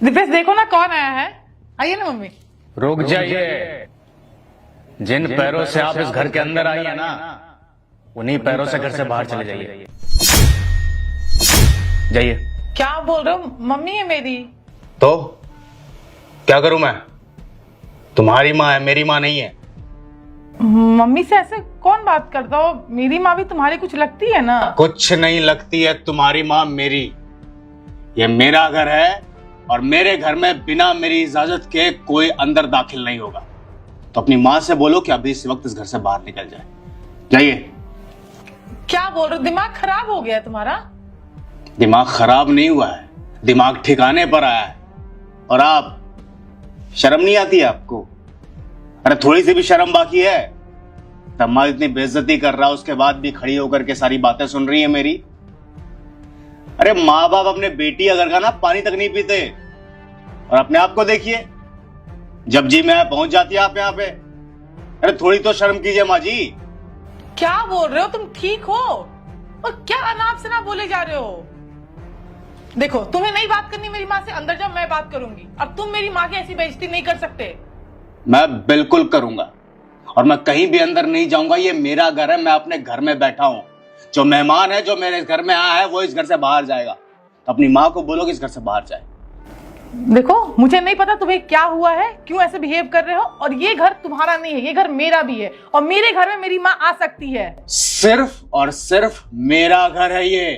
दिपेश देखो ना कौन आया है। आइए ना मम्मी। रुक जाइए। जिन पैरों से आप इस घर के अंदर आई है ना, उन्हीं पैरों से घर से बाहर चले जाइए। जाइए। क्या बोल रहे हो? मम्मी है मेरी। तो क्या करूं मैं? तुम्हारी माँ है, मेरी माँ नहीं है। मम्मी से ऐसे कौन बात करता हो? मेरी माँ भी तुम्हारी कुछ लगती है ना। कुछ नहीं लगती है तुम्हारी माँ मेरी। ये मेरा घर है और मेरे घर में बिना मेरी इजाजत के कोई अंदर दाखिल नहीं होगा। तो अपनी माँ से बोलो कि अभी इस वक्त इस घर से बाहर निकल जाए। जाइए। क्या बोल रहे हो? दिमाग खराब हो गया है तुम्हारा? दिमाग खराब नहीं हुआ है, दिमाग ठिकाने पर आया है। और आप, शर्म नहीं आती है आपको? अरे थोड़ी सी भी शर्म बाकी है? तम्मा इतनी बेइज्जती कर रहा है, उसके बाद भी खड़ी होकर के सारी बातें सुन रही है मेरी। अरे माँ बाप अपने बेटी अगर का ना पानी तक नहीं पीते। और अपने आप को देखिए, जब जी मैं पहुंच जाती है आप यहाँ पे। अरे थोड़ी तो शर्म कीजिए माँ जी। क्या बोल रहे हो? तुम ठीक हो? और क्या अनाप शनाप बोले जा रहे हो? देखो, तुम्हें नहीं बात करनी मेरी माँ से, अंदर जाओ, मैं बात करूंगी। अब तुम मेरी माँ की ऐसी बेइज्जती नहीं कर सकते। मैं बिल्कुल करूंगा और मैं कहीं भी अंदर नहीं जाऊंगा। ये मेरा घर है, मैं अपने घर में बैठा हूं। जो मेहमान है, जो मेरे घर में आया है, वो इस घर से बाहर जाएगा। तो अपनी माँ को बोलो कि इस घर से बाहर जाए। देखो, मुझे नहीं पता तुम्हें क्या हुआ है, क्यों ऐसे बिहेव कर रहे हो। और ये घर तुम्हारा नहीं है, ये घर मेरा भी है। और मेरे घर में मेरी माँ आ सकती है। सिर्फ और सिर्फ मेरा घर है ये,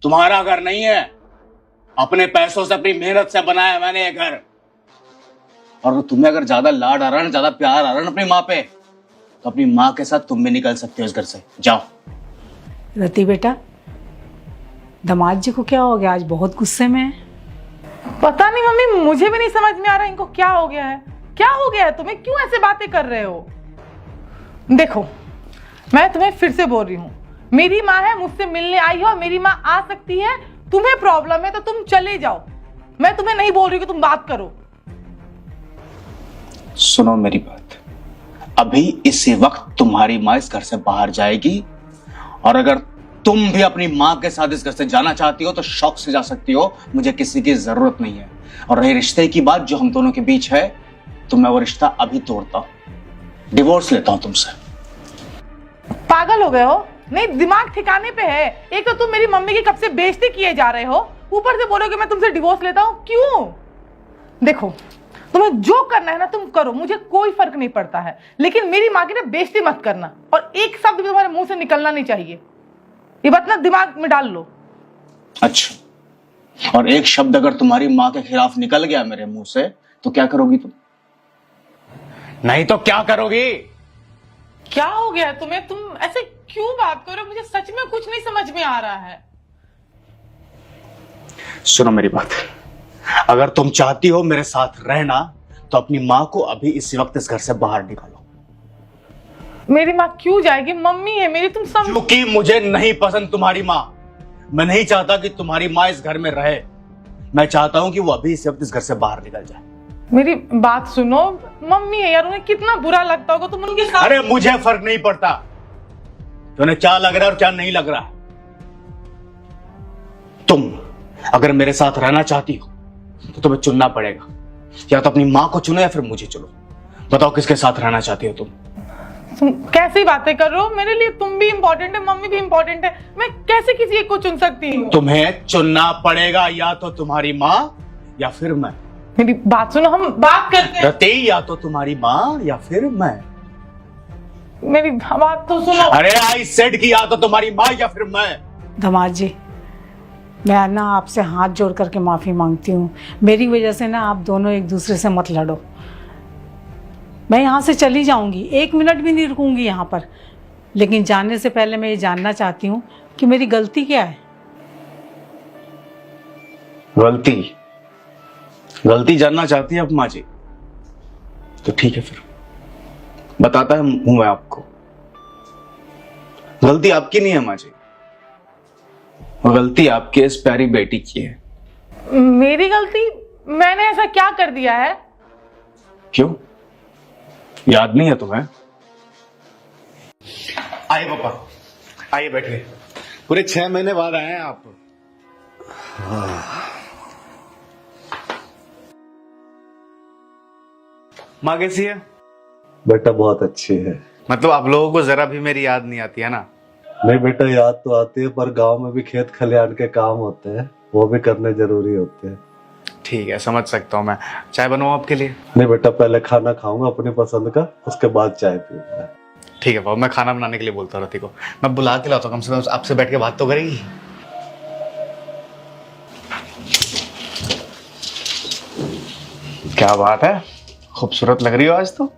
तुम्हारा घर नहीं है। अपने पैसों से, अपनी मेहनत से बनाया मैंने ये घर। और तुम्हें अगर ज्यादा लाड आ रहा है ना, ज्यादा प्यार आ रहा है ना अपनी माँ पे, तो अपनी माँ के साथ तुम भी निकल सकते हो इस घर से। जाओ। रति बेटा, दामाद जी को क्या हो गया? आज बहुत गुस्से में है। पता नहीं मम्मी, मुझे भी नहीं समझ में आ रहा इनको क्या हो गया है। क्या हो गया है तुम्हें? क्यों ऐसे बातें कर रहे हो? देखो, मैं तुम्हें फिर से बोल रही हूँ, मेरी माँ है, मुझसे मिलने आई हो, मेरी माँ आ सकती है। तुम्हें प्रॉब्लम है तो तुम चले जाओ। मैं तुम्हें नहीं बोल रही कि तुम बात करो। सुनो मेरी बात, अभी इसी वक्त तुम्हारी माँ इस घर से बाहर जाएगी। और अगर तुम भी अपनी माँ के साथ इस घर से जाना चाहती हो तो शौक से जा सकती हो, मुझे किसी की जरूरत नहीं है। और रही रिश्ते की बात जो हम दोनों के बीच है, तो मैं वो रिश्ता अभी तोड़ता हूं, डिवोर्स लेता हूं तुमसे। पागल हो गए हो? नहीं, दिमाग ठिकाने पे है? एक तो तुम मेरी मम्मी की कब से बेइज्जती किए जा रहे हो, ऊपर से बोलोगे मैं तुमसे डिवोर्स लेता हूं। क्यों? देखो, तुम्हें जो करना है ना तुम करो, मुझे कोई फर्क नहीं पड़ता है। लेकिन मेरी माँ की ना बेइज्जती मत करना, और एक शब्द भी तुम्हारे मुंह से निकलना नहीं चाहिए। ये बात ना दिमाग में डाल लो। अच्छा, और एक शब्द अगर तुम्हारी माँ के खिलाफ निकल गया मेरे मुंह से, तो क्या करोगी तुम? नहीं तो क्या करोगी? क्या हो गया है तुम्हें? तुम ऐसे क्यों बात करो? मुझे सच में कुछ नहीं समझ में आ रहा है। सुनो मेरी बात, अगर तुम चाहती हो मेरे साथ रहना, तो अपनी माँ को अभी इसी वक्त इस घर से बाहर निकालो। मेरी माँ क्यों जाएगी? मम्मी है मेरी, तुम समझ। क्योंकि मुझे नहीं पसंद तुम्हारी माँ। मैं नहीं चाहता कि तुम्हारी माँ इस घर में रहे। मैं चाहता हूं कि वो अभी इस वक्त इस घर से बाहर निकल जाए। मेरी बात सुनो, मम्मी है यार, उन्हें कितना बुरा लगता होगा तुम उनके साथ। अरे मुझे फर्क नहीं पड़ता कि उन्हें क्या लग रहा है और क्या नहीं लग रहा है। तुम अगर मेरे साथ रहना चाहती हो तो तुम्हें चुनना पड़ेगा। या तो अपनी माँ को चुनो या फिर मुझे चुनो। बताओ किसके साथ रहना चाहती हो तुम? तुम कैसी बातें कर रहे हो? मेरे लिए तुम भी इम्पोर्टेंट है, मम्मी भी इम्पोर्टेंट है। मैं कैसे किसी एक को चुन सकती हूँ? तुम्हें चुनना पड़ेगा, या तो तुम्हारी माँ या फिर मैं। मेरी बात सुनो, हम बात करते हैं। रति, या तो तुम्हारी माँ या फिर मैं। मेरी बात तो सुनो। अरे आई सेड कि या तो तुम्हारी माँ या फिर मैं। दामाद जी, मैं ना आपसे हाथ जोड़ करके माफ़ी मांगती हूँ। मेरी वजह से ना आप दोनों एक दूसरे से मत लड़ो। मैं यहाँ से चली जाऊँगी, 1 मिनट भी नहीं रुकूंगी यहाँ पर। लेकिन जाने से पहले मैं ये जानना चाहती हूँ कि मेरी गलती क्या है। गलती जानना चाहती है अब माँ जी? तो ठीक है, फिर बताता हूं मैं आपको। गलती आपकी नहीं है माँ जी, वो गलती आपके इस प्यारी बेटी की है। मेरी गलती? मैंने ऐसा क्या कर दिया है? क्यों, याद नहीं है तुम्हें? आइए पापा, आइए बैठिए। पूरे 6 महीने बाद आए हैं आप। माँ कैसी है? बेटा बहुत अच्छी है। मतलब आप लोगों को जरा भी मेरी याद नहीं आती है ना? नहीं बेटा, याद तो आती है, पर गांव में भी खेत खलिहान के काम होते हैं, वो भी करने जरूरी होते हैं। ठीक है, समझ सकता हूँ मैं। चाय बनवाऊँ आपके लिए? नहीं बेटा, पहले खाना खाऊंगा अपनी पसंद का, उसके बाद चाय पीऊंगा। ठीक है बाबू, मैं खाना बनाने के लिए बोलता हूँ रति को। मैं बुला के लाता हूँ, कम से कम आपसे बैठ के बात तो करेगी। क्या बात है, खूबसूरत लग रही हो आज तो।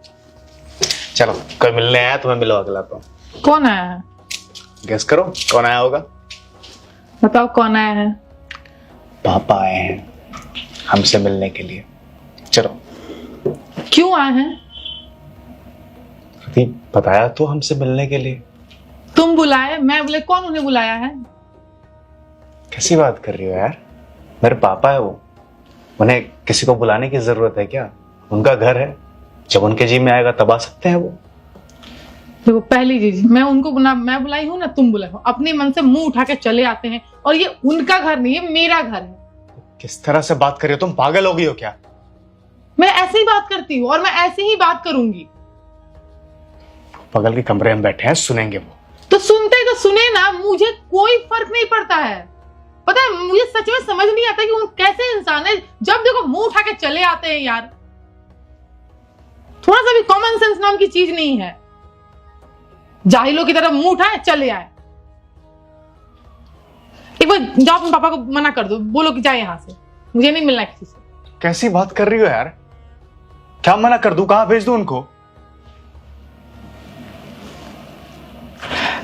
चलो, कोई मिलने आया तो मैं मिलवा के लाता हूँ। कौन आया है? गेस करो कौन आया होगा। बताओ कौन आया है? पापा आए हैं हमसे मिलने के लिए। चलो। क्यों आए हैं? रति, बताया तो हमसे मिलने के लिए। तुम बुलाए, मैं बोले, कौन उन्हें बुलाया है? कैसी बात कर रही हो यार, मेरे पापा है वो, उन्हें किसी को बुलाने की जरूरत है क्या? उनका घर है, जब उनके जी में आएगा तब आ सकते हैं वो। देखो, पहली चीज, मैं उनको मैं बुलाई हूँ ना तुम बुलाए हो, अपने मन से मुंह उठा के चले आते हैं, और ये उनका घर नहीं है, मेरा घर है। किस तरह से बात कर रही हो तुम, पागल हो गई हो क्या? मैं ऐसे ही बात करती हूँ और मैं ऐसे ही बात करूंगी। बगल के कमरे में बैठे हैं, सुनेंगे वो। तो सुनते तो सुने ना, मुझे कोई फर्क नहीं पड़ता है। पता है, मुझे सच में समझ नहीं आता कि वो कैसे इंसान है, जब देखो मुंह उठा के चले आते हैं यार। थोड़ा सा भी कॉमन सेंस नाम की चीज नहीं है। जाहिलों की तरह मुंह उठाए चले आए। एक बार जाओ अपने पापा को मना कर दो, बोलो कि जाए यहां से, मुझे नहीं मिलना किसी से। कैसी बात कर रही हो यार, क्या मना कर दूं, कहां भेज दूं उनको?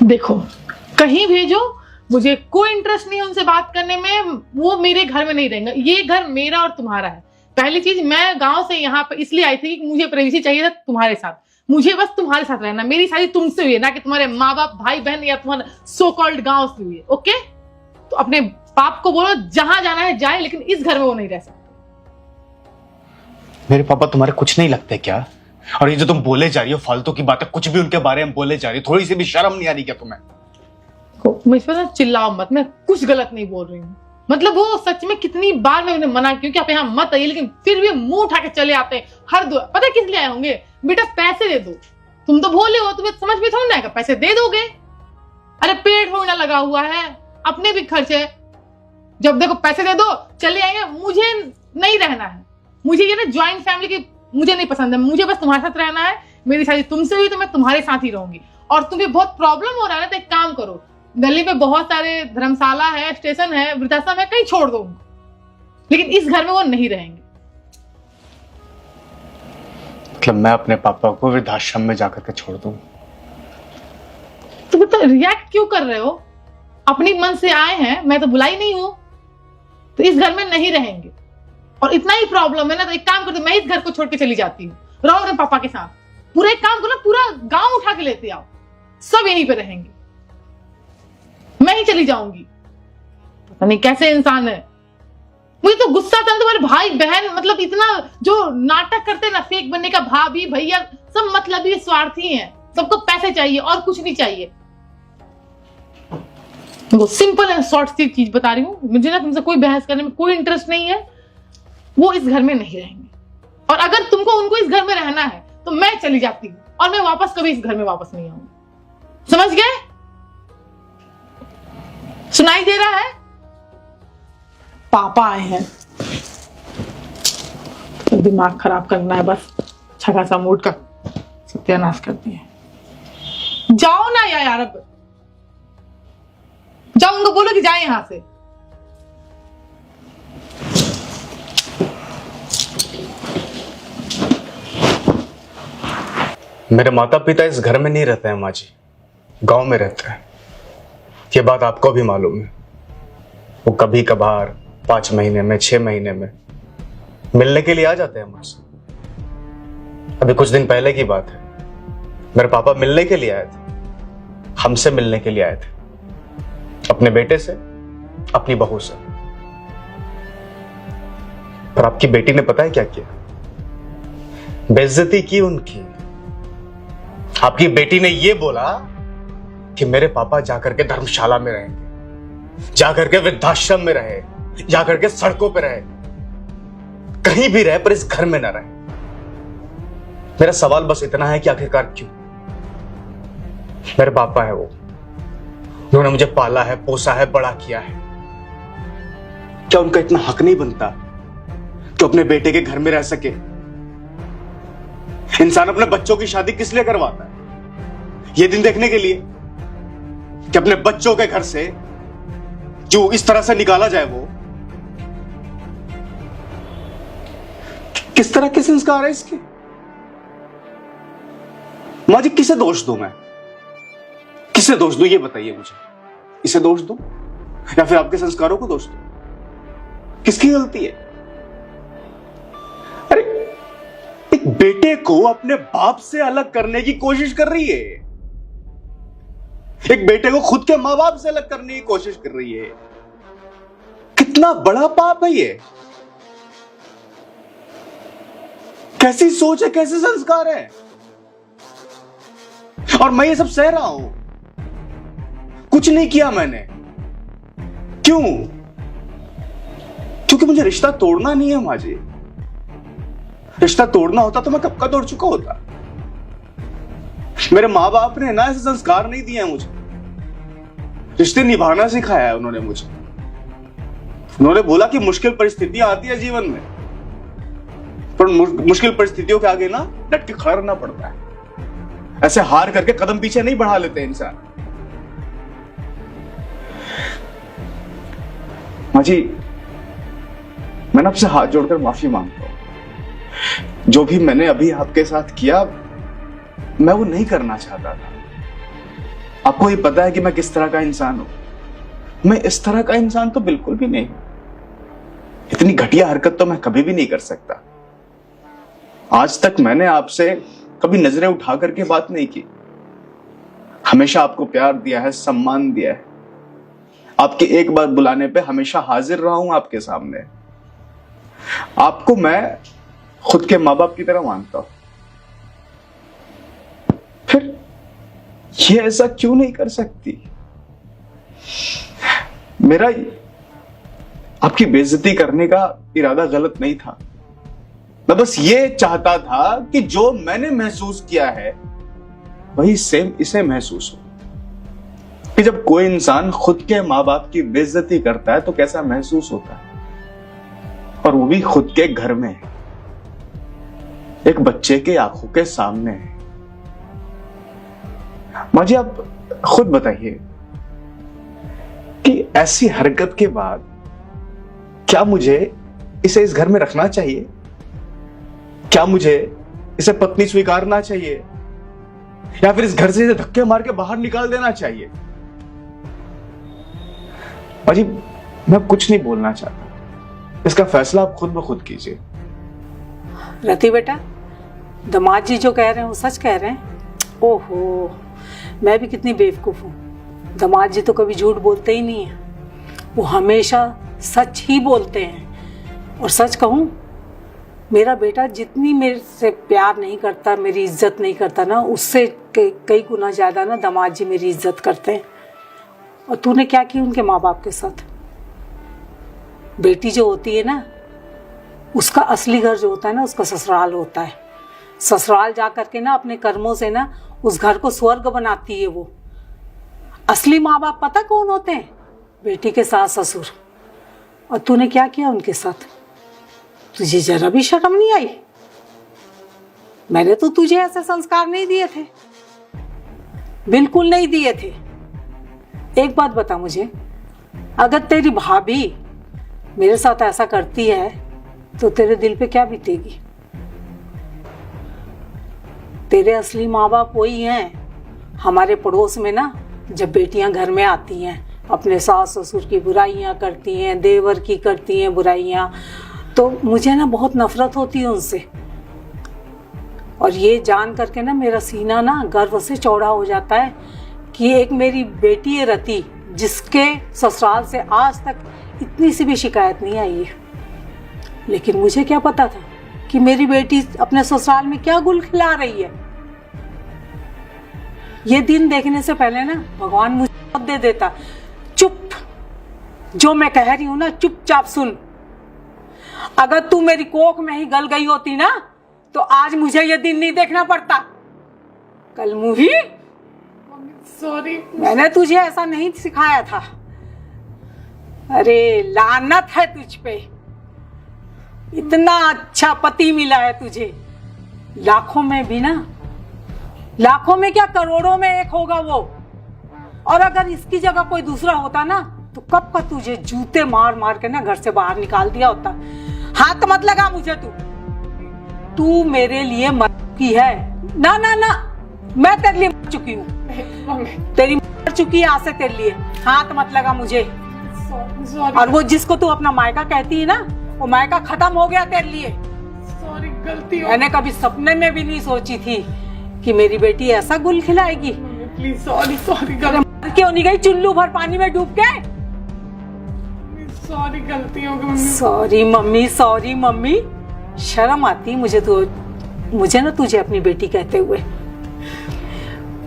देखो, कहीं भेजो, मुझे कोई इंटरेस्ट नहीं है उनसे बात करने में। वो मेरे घर में नहीं रहेंगे, ये घर मेरा और तुम्हारा है। पहली चीज, मैं गांव से यहाँ पर इसलिए आई थी कि मुझे प्राइवेसी चाहिए था तुम्हारे साथ। मुझे बस तुम्हारे साथ रहना। मेरी शादी तुमसे हुई है, ना कि तुम्हारे माँ बाप, भाई बहन या तुम्हारा सो कॉल्ड गांव से हुई है। ओके, तो अपने बाप को बोलो जहां जाना है जाए, लेकिन इस घर में वो नहीं रह सकते। मेरे पापा तुम्हारे कुछ नहीं लगते क्या? और ये जो तुम बोले जा रही हो फालतू की बातें, कुछ भी उनके बारे में बोले जा रही हो, थोड़ी सी भी शर्म नहीं आ रही क्या तुम्हें? मुझ पर चिल्लाओ मत, मैं कुछ गलत नहीं बोल रही हूँ। मतलब वो सच में कितनी बार मैं उन्हें मना की कि आप यहाँ मत आइए, लेकिन फिर भी मुंह उठा के चले आते हैं हर दो। पता है किस लिए आए होंगे? बेटा पैसे दे दो। तुम तो भोले हो, तुम्हें समझ में थोड़ा ना आएगा, पैसे दे दोगे। अरे पेट थोड़ा लगा हुआ है, अपने भी खर्च है। जब देखो पैसे दे दो चले आएंगे। मुझे नहीं रहना है, मुझे ये ना ज्वाइंट फैमिली की मुझे नहीं पसंद है। मुझे बस तुम्हारे साथ रहना है। मेरी शादी तुमसे हुई तो मैं तुम्हारे साथ ही रहूंगी। और तुम्हें बहुत प्रॉब्लम हो रहा है ना, तो एक काम करो, दिल्ली में बहुत सारे धर्मशाला है, स्टेशन है, वृद्धाश्रम है, कहीं छोड़ दो उनको, लेकिन इस घर में वो नहीं रहेंगे। मतलब मैं अपने पापा को वृद्धाश्रम में जाकर के छोड़ दूं? तो मतलब रिएक्ट क्यों कर रहे हो? अपनी मन से आए हैं, मैं तो बुलाई नहीं हूं। तो इस घर में नहीं रहेंगे, और इतना ही प्रॉब्लम है ना, तो एक काम करते, मैं इस घर को छोड़ के चली जाती हूँ, रहो अपने पापा के साथ। पूरा एक काम करो, पूरा गांव उठा के लेते आओ, सब यहीं पे रहेंगे। मैं ही चली जाऊंगी। पता नहीं कैसे इंसान है। मुझे तो गुस्सा आता है तुम्हारे भाई बहन, मतलब इतना जो नाटक करते हैं ना, फेक बनने का, भाभी भैया सब मतलबी स्वार्थी हैं। सबको पैसे चाहिए और कुछ नहीं चाहिए। वो सिंपल एंड शॉर्ट सी चीज बता रही हूँ, मुझे ना तुमसे कोई बहस करने में कोई इंटरेस्ट नहीं है। वो इस घर में नहीं रहेंगे, और अगर तुमको उनको इस घर में रहना है तो मैं चली जाती हूँ, और मैं वापस कभी इस घर में वापस नहीं आऊंगी। समझ गए? सुनाई दे रहा है? पापा आए हैं तो दिमाग खराब करना है बस, छगा सा मूड का सत्यानाश कर दिए। जाओ ना यार, अब जाओ, उनको बोलो कि जाए यहां से। मेरे माता पिता इस घर में नहीं रहते हैं माँ जी, गांव में रहते हैं। ये बात आपको भी मालूम है। वो कभी कभार 5 महीने में, 6 महीने में मिलने के लिए आ जाते हैं मुझसे। अभी कुछ दिन पहले की बात है, मेरे पापा मिलने के लिए आए थे, हमसे मिलने के लिए आए थे, अपने बेटे से, अपनी बहू से। पर आपकी बेटी ने पता है क्या किया? बेइज्जती की उनकी। आपकी बेटी ने यह बोला कि मेरे पापा जाकर के धर्मशाला में रहेंगे, जाकर के वृद्धाश्रम में रहे, जाकर के सड़कों पे रहे, कहीं भी रहे, पर इस घर में ना रहे। मेरा सवाल बस इतना है कि आखिरकार क्यों? मेरे पापा है वो, उन्होंने मुझे पाला है, पोसा है, बड़ा किया है। क्या उनका इतना हक नहीं बनता कि अपने बेटे के घर में रह सके? इंसान अपने बच्चों की शादी किस लिए करवाता है? ये दिन देखने के लिए कि अपने बच्चों के घर से जो इस तरह से निकाला जाए, वो किस तरह के संस्कार है इसके? माँ जी, किसे दोष दूं मैं? किसे दोष दूं ये बताइए मुझे। इसे दोष दूं या फिर आपके संस्कारों को दोष दूं? किसकी गलती है? अरे, एक बेटे को अपने बाप से अलग करने की कोशिश कर रही है, एक बेटे को खुद के मां बाप से अलग करने की कोशिश कर रही है। कितना बड़ा पाप है ये! कैसी सोच है, कैसे संस्कार है? और मैं ये सब सह रहा हूं, कुछ नहीं किया मैंने। क्यों? क्योंकि मुझे रिश्ता तोड़ना नहीं है मां जी। रिश्ता तोड़ना होता तो मैं कब का तोड़ चुका होता। मेरे मां बाप ने ना ऐसे संस्कार नहीं दिए हैं मुझे। रिश्ते निभाना सिखाया है उन्होंने मुझे। उन्होंने बोला कि मुश्किल परिस्थितियां आती है जीवन में, पर मुश्किल परिस्थितियों के आगे ना डट के खड़ा रहना पड़ता है। ऐसे हार करके कदम पीछे नहीं बढ़ा लेते इंसान। मां जी, मैंने आपसे हाथ जोड़कर माफी मांगता हूं। जो भी मैंने अभी आपके साथ किया, मैं वो नहीं करना चाहता था। आपको ये पता है कि मैं किस तरह का इंसान हूं। मैं इस तरह का इंसान तो बिल्कुल भी नहीं। इतनी घटिया हरकत तो मैं कभी भी नहीं कर सकता। आज तक मैंने आपसे कभी नजरें उठा करके बात नहीं की। हमेशा आपको प्यार दिया है, सम्मान दिया है। आपके एक बार बुलाने पे हमेशा हाजिर रहा हूं आपके सामने। आपको मैं खुद के मां बाप की तरह मानता हूं। फिर ये ऐसा क्यों नहीं कर सकती? मेरा आपकी बेइज्जती करने का इरादा गलत नहीं था। मैं बस ये चाहता था कि जो मैंने महसूस किया है वही सेम इसे महसूस हो। कि जब कोई इंसान खुद के मां बाप की बेइज्जती करता है तो कैसा महसूस होता है, और वो भी खुद के घर में, एक बच्चे के आंखों के सामने है। मां जी, आप खुद बताइए कि ऐसी हरकत के बाद क्या मुझे इसे इस घर में रखना चाहिए? क्या मुझे इसे पत्नी स्वीकारना चाहिए, या फिर इस घर से इसे धक्के मार के बाहर निकाल देना चाहिए? अजी, मैं कुछ नहीं बोलना चाहता। इसका फैसला आप खुद ब खुद कीजिए। रति बेटा, दामाद जी जो कह रहे हैं वो सच कह रहे हैं। ओहो, मैं भी कितनी बेवकूफ हूँ। दामाद जी तो कभी झूठ बोलते ही नहीं है, वो हमेशा सच ही बोलते हैं। और सच कहूँ, मेरा बेटा जितनी मेरे से प्यार नहीं करता, मेरी इज्जत नहीं करता ना, उससे कई गुना ज़्यादा ना दामाद जी मेरी इज्जत करते हैं। और तूने क्या की उनके माँ बाप के साथ? बेटी जो होती है ना, उसका असली घर जो होता है ना, उसका ससुराल होता है। ससुराल जा करके ना अपने कर्मों से ना उस घर को स्वर्ग बनाती है वो। असली माँ बाप पता कौन होते हैं? बेटी के सास ससुर। और तूने क्या किया उनके साथ? तुझे जरा भी शर्म नहीं आई? मैंने तो तुझे ऐसे संस्कार नहीं दिए थे, बिल्कुल नहीं दिए थे। एक बात बता मुझे, अगर तेरी भाभी मेरे साथ ऐसा करती है तो तेरे दिल पे क्या बीतेगी? तेरे असली माँ बाप वही हैं। हमारे पड़ोस में ना जब बेटियां घर में आती हैं, अपने सास ससुर की बुराइयां करती हैं, देवर की करती हैं बुराइयां, तो मुझे ना बहुत नफरत होती है उनसे। और ये जान करके ना मेरा सीना ना गर्व से चौड़ा हो जाता है कि एक मेरी बेटी है रति, जिसके ससुराल से आज तक इतनी सी भी शिकायत नहीं आई है। लेकिन मुझे क्या पता था कि मेरी बेटी अपने ससुराल में क्या गुल खिला रही है। ये दिन देखने से पहले ना भगवान मुझे मौत दे देता। चुप, जो मैं कह रही हूं ना चुपचाप सुन। अगर तू मेरी कोख में ही गल गई होती ना तो आज मुझे ये दिन नहीं देखना पड़ता। कल मूवी, सॉरी। मैंने तुझे ऐसा नहीं सिखाया था। अरे लानत है तुझ पे, इतना अच्छा पति मिला है तुझे। लाखों में भी ना, लाखों में क्या करोड़ों में एक होगा वो। और अगर इसकी जगह कोई दूसरा होता ना तो कब का तुझे जूते मार मार के ना घर से बाहर निकाल दिया होता। हाथ मत लगा मुझे तू मेरे लिए मर चुकी है। ना ना ना, मैं तेरे लिए मर चुकी हूँ, तेरी मर चुकी है आज से तेरे लिए। हाथ मत लगा मुझे। और वो जिसको तू अपना मायका कहती है ना, वो मायका खत्म हो गया तेरे लिए। सॉरी, गलती हो। मैंने कभी सपने में भी नहीं सोची थी कि मेरी बेटी ऐसा गुल खिलाएगी। प्लीज, सॉरी सॉरी, मर क्यों नहीं गई चुल्लू भर पानी में डूब के? सॉरी, गलती हो गई मम्मी। सॉरी मम्मी, शर्म आती मुझे ना तुझे अपनी बेटी कहते हुए।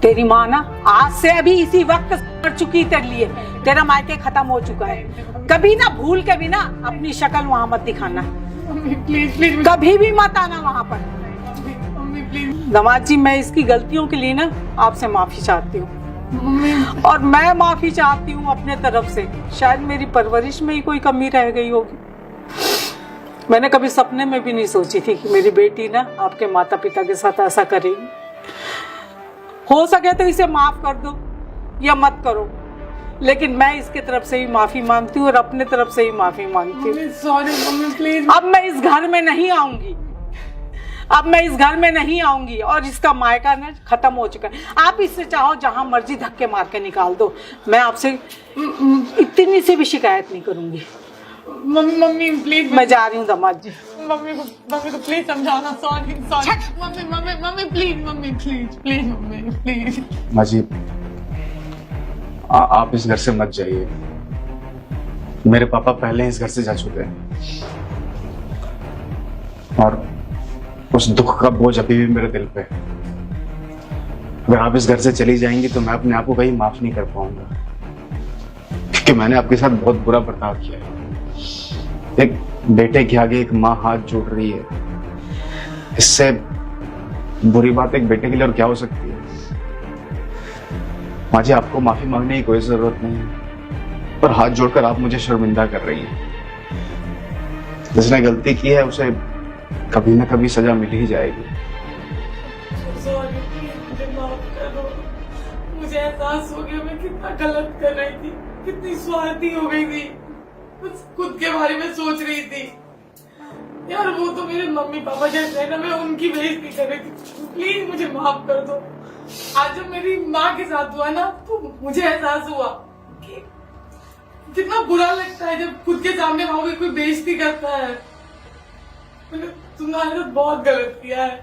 तेरी माँ ना आज से अभी इसी वक्त मर चुकी तेरे लिए। तेरा मायके खत्म हो चुका है। कभी ना भूल के भी ना अपनी शक्ल वहां मत दिखाना। मम्मी प्लीज प्लीज, कभी भी मत आना वहां पर। Mummy please. नवाज जी, मैं इसकी गलतियों के लिए ना आपसे माफी चाहती हूँ। मम्मी, और मैं माफी चाहती हूँ अपने तरफ से। शायद मेरी परवरिश में ही कोई कमी रह गई होगी। मैंने कभी सपने में भी नहीं सोची थी कि मेरी बेटी ना आपके माता पिता के साथ ऐसा करेगी। हो सके तो इसे माफ कर दो या मत करो, लेकिन मैं इसके तरफ से ही माफी मांगती हूँ और अपने तरफ से ही माफी मांगती हूँ। Sorry mummy please. अब मैं इस घर में नहीं आऊंगी, अब मैं इस घर में नहीं आऊंगी और इसका मायका ना खत्म हो चुका है। आप इससे चाहो जहां मर्जी धक्के मार के निकाल दो, मैं आपसे इतनी से भी शिकायत नहीं करूंगी। मम्मी प्लीज, मैं जा रही हूँ दामाद जी। मम्मी को प्लीज समझाना। Sorry sorry mummy please, mummy please please, mummy please. माँ जी, आप इस घर से मत जाइए। मेरे पापा पहले इस घर से जा चुके हैं और उस दुख का बोझ अभी भी मेरे दिल पे है। अगर आप इस घर से चली जाएंगी तो मैं अपने आप को कहीं माफ नहीं कर पाऊंगा, क्योंकि मैंने आपके साथ बहुत बुरा बर्ताव किया है। एक बेटे के आगे एक माँ हाथ जोड़ रही है, इससे बुरी बात एक बेटे के लिए और क्या हो सकती है। माँ जी, आपको माफी मांगने की कोई जरूरत नहीं है, पर हाथ जोड़कर आप मुझे शर्मिंदा कर रही हैं। जिसने गलती की है उसे कभी ना कभी सजा मिल ही जाएगी। सॉरी, मुझे माफ कर दो। मुझे एहसास हो गया मैं कितना गलत कर रही थी, कितनी स्वार्थी हो गई थी, बस खुद के बारे में सोच रही थी। यार वो तो मेरे मम्मी पापा जैसे है ना, मैं उनकी बेइज्जती कर रही थी। प्लीज मुझे माफ कर दो। आज जब मेरी माँ के साथ हुआ ना तो मुझे एहसास हुआ कि कितना बुरा लगता है जब खुद के सामने वहां कोई बेइज्जती करता है। मैंने तुम्हारे साथ बहुत गलत किया है,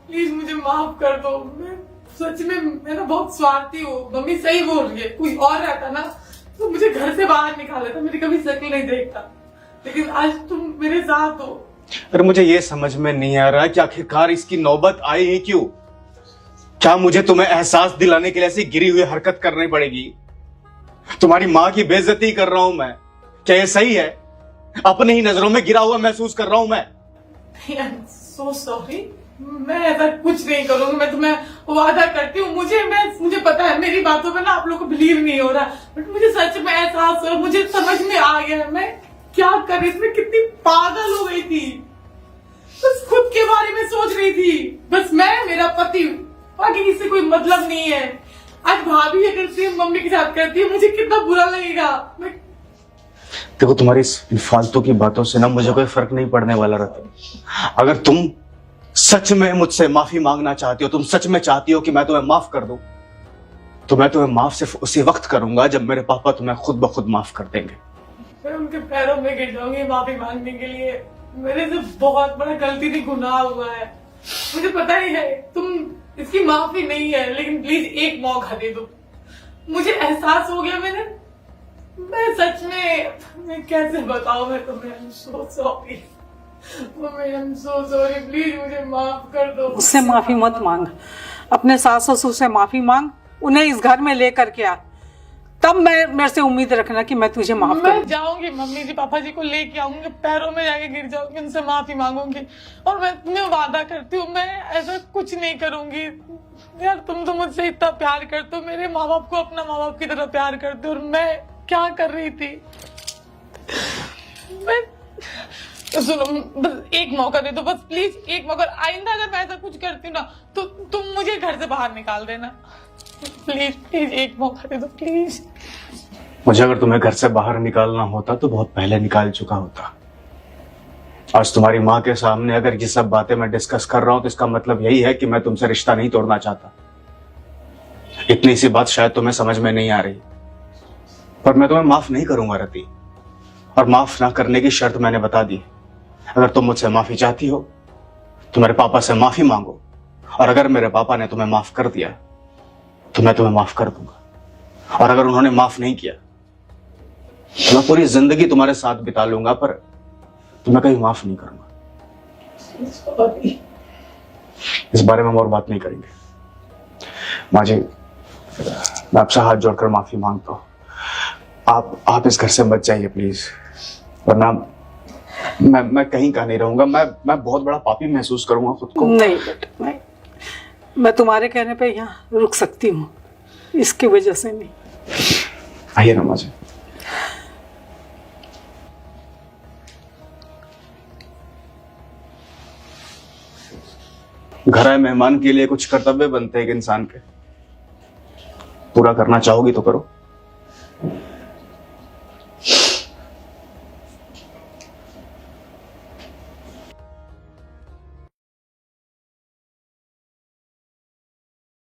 प्लीज मुझे माफ कर दो। मैं सच में मैं ना बहुत स्वार्थी हूँ। मम्मी सही बोल रही है, कोई और रहता ना तो मुझे घर से बाहर निकाल देता, मेरी कभी शक्ल नहीं देखता, लेकिन आज तुम मेरे साथ हो। अरे मुझे ये समझ में नहीं आ रहा है कि आखिरकार इसकी नौबत आई है क्यों। क्या मुझे तुम्हें एहसास दिलाने के लिए ऐसी गिरी हुई हरकत करनी पड़ेगी? तुम्हारी माँ की बेइज्जती कर रहा हूं मैं, क्या ये सही है? अपने ही नजरों में गिरा हुआ महसूस कर रहा हूं मैं। सो सॉरी, मैं ऐसा कुछ नहीं करूंगी। मैं तुम्हें वादा करती हूँ। मुझे पता है मेरी बातों पे ना आप लोगों को बिलीव नहीं हो रहा, बट मुझे सच में एहसास हो, मुझे समझ में आ गया है मैं क्या कर रही थी। मैं कितनी पागल हो गई थी, बस खुद के बारे में सोच रही थी। बस मैं, मेरा पति, बाकी किसी कोई मतलब नहीं है। आज भाभी अगर सेम मम्मी के साथ करती है मुझे कितना बुरा लगेगा। देखो, तुम्हारी इन फालतू की बातों से ना मुझे कोई फर्क नहीं पड़ने वाला रहता। अगर तुम सच में मुझसे माफी मांगना चाहती हो, तुम सच में चाहती हो कि मैं तुम्हें माफ कर दूं, तो मैं तुम्हें माफ सिर्फ उसी वक्त करूंगा जब मेरे पापा तुम्हें खुद ब खुद माफ कर देंगे। मैं उनके पैरों में गिर जाऊंगी माफी मांगने के लिए। मेरे से बहुत बड़ा गलती थी, गुनाह हुआ है, मुझे पता ही है। तुम इसकी माफी नहीं है, लेकिन प्लीज एक मौका दे दो। मुझे एहसास हो गया मैं सच में, मैं कैसे बताऊं मैं तुम्हें। I'm so sorry, I'm so sorry, please मुझे माफ कर दो। उससे माफी मत मांग, अपने सास ससुर से माफी मांग, उन्हें इस घर में लेकर के आ, तब मैं मेरे से उम्मीद रखना कि मैं तुझे माफ कर मैं जाऊंगी, मम्मी जी पापा जी को लेके आऊंगी, पैरों में जाके गिर जाऊंगी, उनसे माफी मांगूंगी और मैं वादा करती हूँ मैं ऐसा कुछ नहीं करूंगी। यार तुम तो मुझसे इतना प्यार करते हो, मेरे माँ बाप को अपना माँ बाप की तरह प्यार करते हो और मैं क्या कर रही थी। मैं सुनो, बस एक मौका दे दो, बस प्लीज एक मौका। आइंदा अगर मैं ऐसा कुछ करती हूँ ना तो तुम मुझे घर से बाहर निकाल देना, प्लीज प्लीज एक मौका दे दो प्लीज। मुझे अगर तुम्हें घर से बाहर निकालना होता तो बहुत पहले निकाल चुका होता। आज तुम्हारी माँ के सामने अगर ये सब बातें मैं डिस्कस कर रहा हूं तो इसका मतलब यही है कि मैं तुमसे रिश्ता नहीं तोड़ना चाहता। इतनी सी बात शायद तुम्हें समझ में नहीं आ रही, पर मैं तुम्हें माफ नहीं करूंगा रति, और माफ ना करने की शर्त मैंने बता दी। अगर तुम मुझसे माफी चाहती हो तो मेरे पापा से माफी मांगो, और अगर मेरे पापा ने तुम्हें माफ कर दिया तो मैं तुम्हें माफ कर दूंगा, और अगर उन्होंने माफ नहीं किया तो मैं पूरी जिंदगी तुम्हारे साथ बिता लूंगा, पर तुम्हें कभी माफ नहीं करूंगा। इस बारे में हम और बात नहीं करेंगे। माँ जी, मैं आपसे हाथ जोड़कर माफी मांगता हूँ। आप इस घर से मत जाइए प्लीज, वरना मैं कहीं का नहीं रहूंगा। मैं बहुत बड़ा पापी महसूस करूंगा खुद को। नहीं बेटा, नहीं, मैं तुम्हारे कहने पे यहाँ रुक सकती हूँ, इसकी वजह से नहीं। आइए ना माँ जी। घर आए मेहमान के लिए कुछ कर्तव्य बनते हैं एक इंसान के, पूरा करना चाहोगी तो करो।